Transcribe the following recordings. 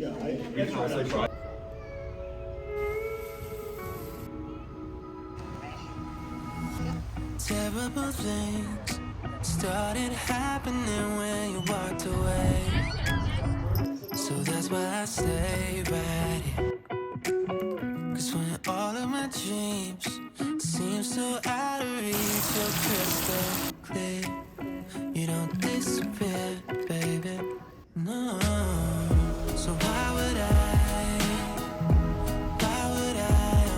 You can also try. Terrible things started happening when you walked away. So that's why I stay right here. Cause when all of my dreams seem so out of reach, so crystal clear, you don't disappear, baby. No. So why would I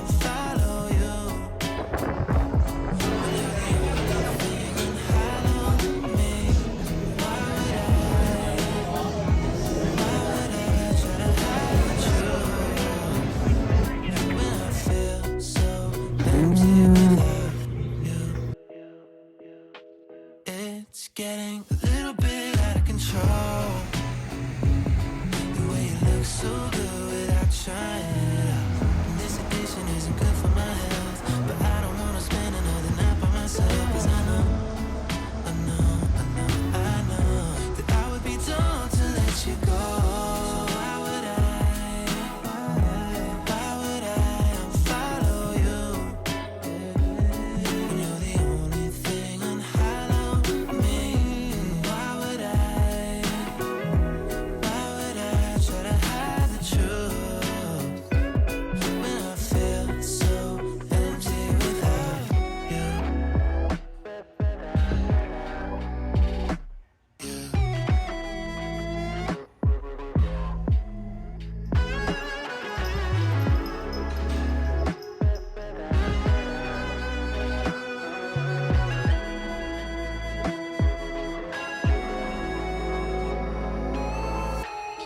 unfollow you? When you're the only thing unhallowed me. Why would I try to hide the truth? When I feel so empty without you, it's getting a little bit out of control. The way you look so good without trying it out. And this addiction isn't good for my health, but I don't wanna spend another night by myself. Cause I know that I would be dumb to let you go. So why would I unfollow you? When you're the only thing unhallowed me. Why would I try to hide the truth? When I feel so empty without you.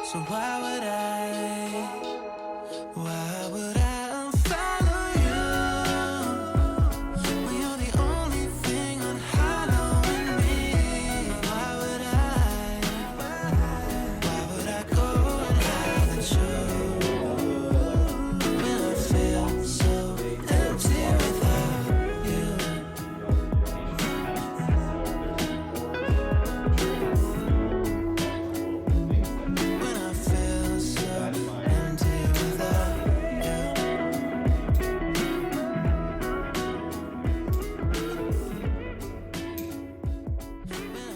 So why would I unfollow you? When you're the only thing unhallowing me. Why would I go and hide the truth? When I feel so empty without you. When I feel so empty without you.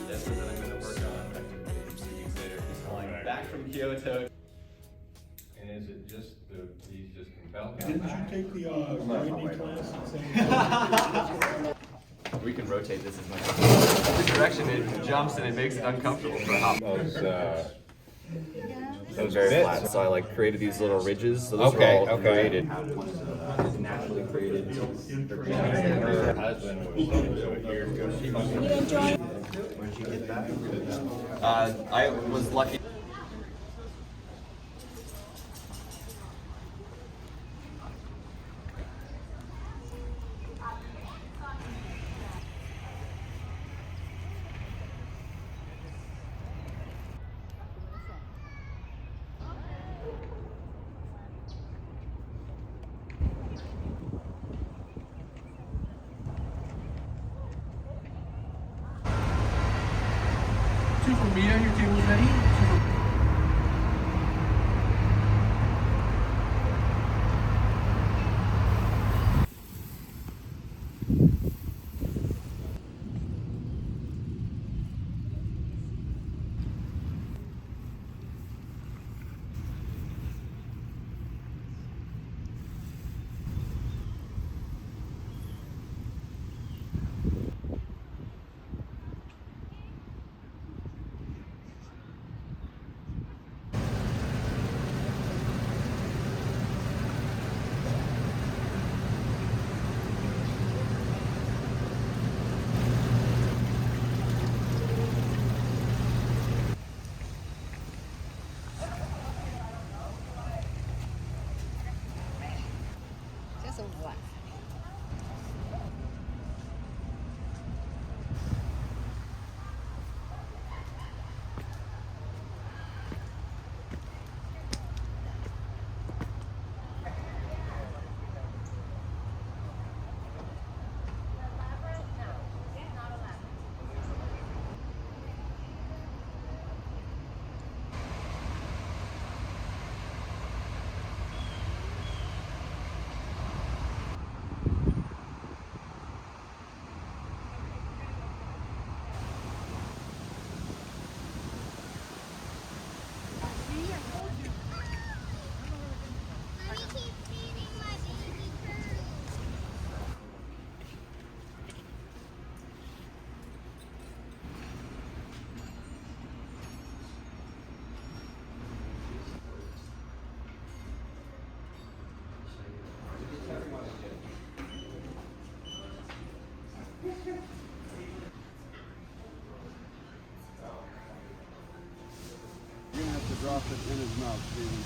That's what I'm gonna work on later. He's flying back from Kyoto. And is it just he's just compelled? Didn't you take the Randy class and say? We can rotate this as much as the direction it jumps and it makes it uncomfortable for a hop. Those Very flat, so I like created these little ridges. So those Okay, were all okay. created. Naturally created. Her husband was so years ago. She must have. Where'd you get that? I was lucky. Two for Mia, your table's ready. Two for drop it in his mouth, Steven.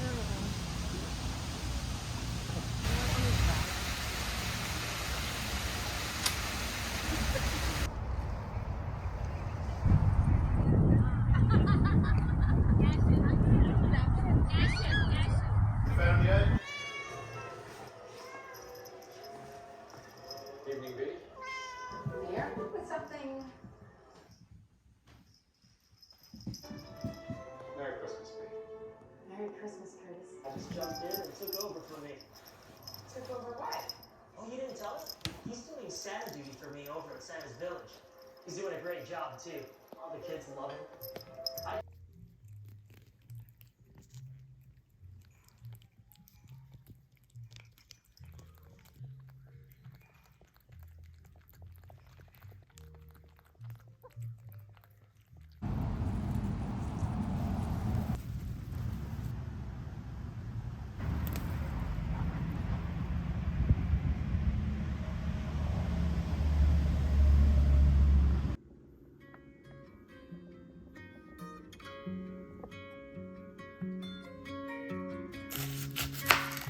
Evening, B. Here with something. Merry Christmas, B. Merry Christmas, Curtis. I just jumped in and took over for me. Took over what? Oh, you didn't tell us? He's doing Santa duty for me over at Santa's Village. He's doing a great job, too. All the kids love him.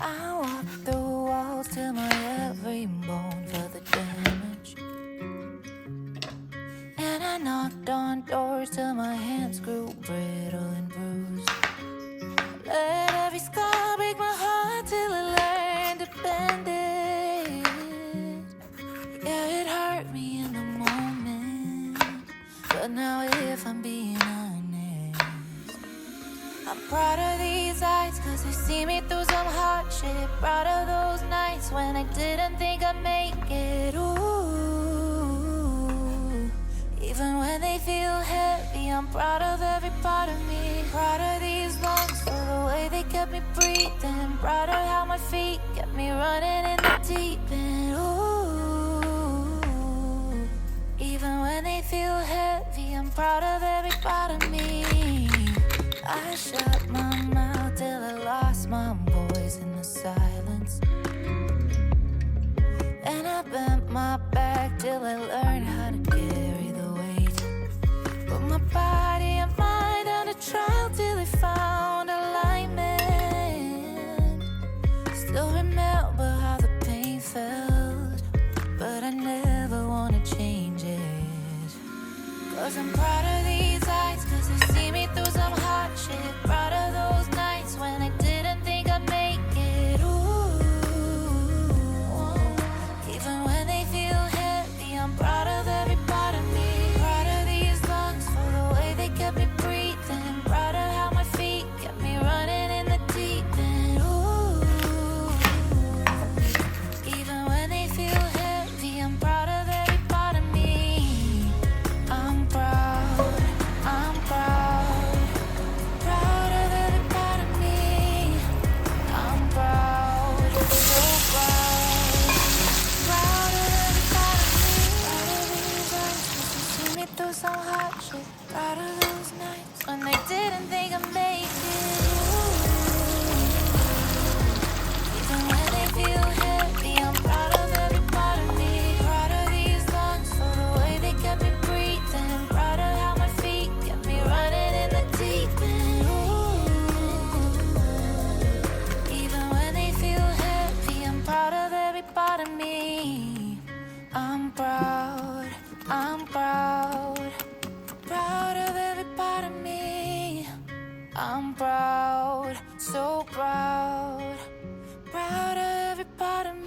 I walk through walls till my every bone felt the damage. And I knocked on doors till my hands grew brittle and bruised. Let every scar break my heart till I learned to bend it. Yeah, it hurt me in the moment, but now if I'm being honest, I'm proud of these eyes, cause they see me through some hardship. Proud of those nights when I didn't think I'd make it. Ooh, even when they feel heavy, I'm proud of every part of me. Proud of these lungs for the way they kept me breathing. Proud of how my feet kept me running in the deep end. Ooh, even when they feel heavy, I'm proud of every part of me. I shut my mouth till I lost my voice in the silence. And I bent my back till I learned how to carry the weight. Put my body and mind on a trial till I found alignment. Still remember how the pain felt, but I never wanna change it. Cause I'm proud of these eyes, cause they see me through some hardship. Proud of those nights when I didn't think I'd make it. Ooh, even when they feel heavy, I'm proud of every part of me. Proud of these lungs for the way they kept me breathing. Proud of how my feet kept me running in the deep end. Ooh, even when they feel heavy, I'm proud of every part of me. I'm proud, I'm proud, proud of every part of me. I'm proud, so proud, proud of every part of me. Proud of these eyes, cause they see me through some hardship. Proud of those nights when they didn't think I'd make it. Ooh, even when they feel heavy, I'm proud of every part of me. Proud of these lungs for the way they kept me breathing. Proud of how my feet kept me running in the deep end. Ooh, even when they feel heavy, I'm proud of every part of me. I'm proud, I'm proud, proud of every part of me. I'm proud, so proud, proud of every part of me.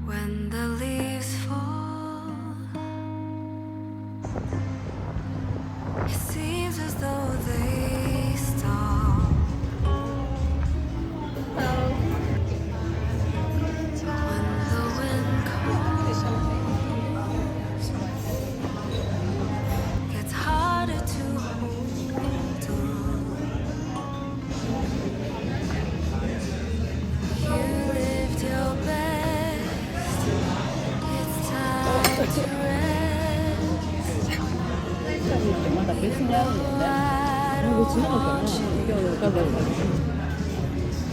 When the leaves fall, it seems as though they stop. When the wind calls, gets harder to hold on. You lived your best. It's time to rest. まだ別にあるんだよね。 I 別 don't なのかな want 今 you 日わかんない。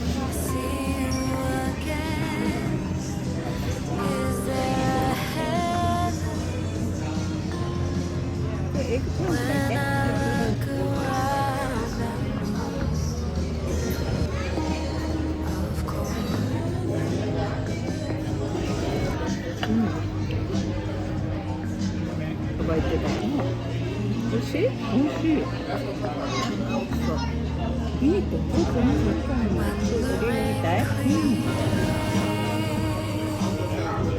to see you again. Is there a heaven when I look around? Of course. とか言ってた。美味しい？美味しい。そう。いいと思う。ちょっと見たい？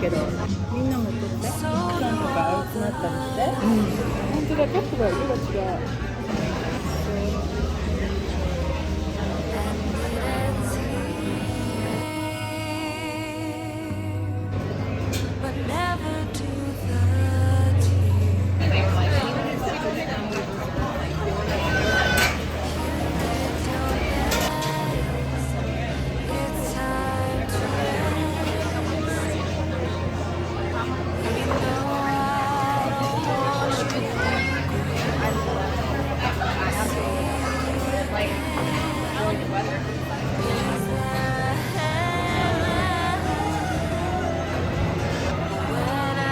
けどみんなも撮って。なんとか青くなったりして。本当だ。トップが色が違う。 But never do the It's time to When I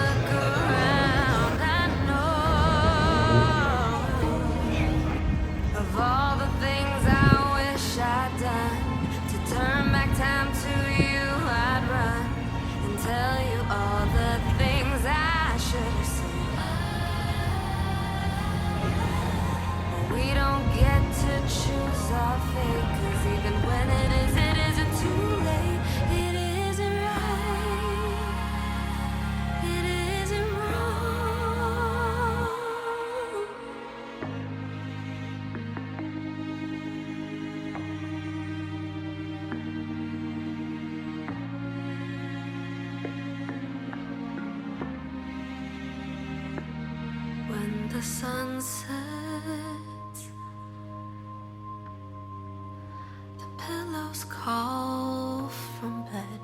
look around, I know of all the things I wish I'd done to turn back time to you. I'd run and tell you all the things I should have said. But we don't get to choose our fate, 'cause even when it isn't too late. It isn't right. It isn't wrong. When the sun sets, the pillows call from bed.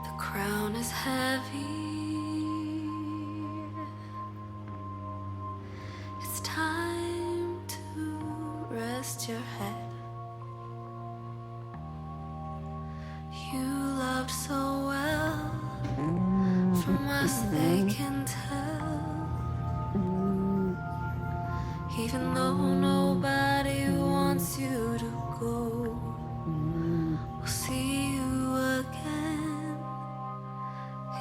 The crown is heavy. It's time to rest your head. You loved so well. From us they can tell. Even though nobody wants you to go, we'll see you again.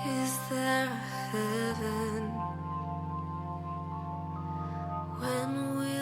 Is there a heaven when we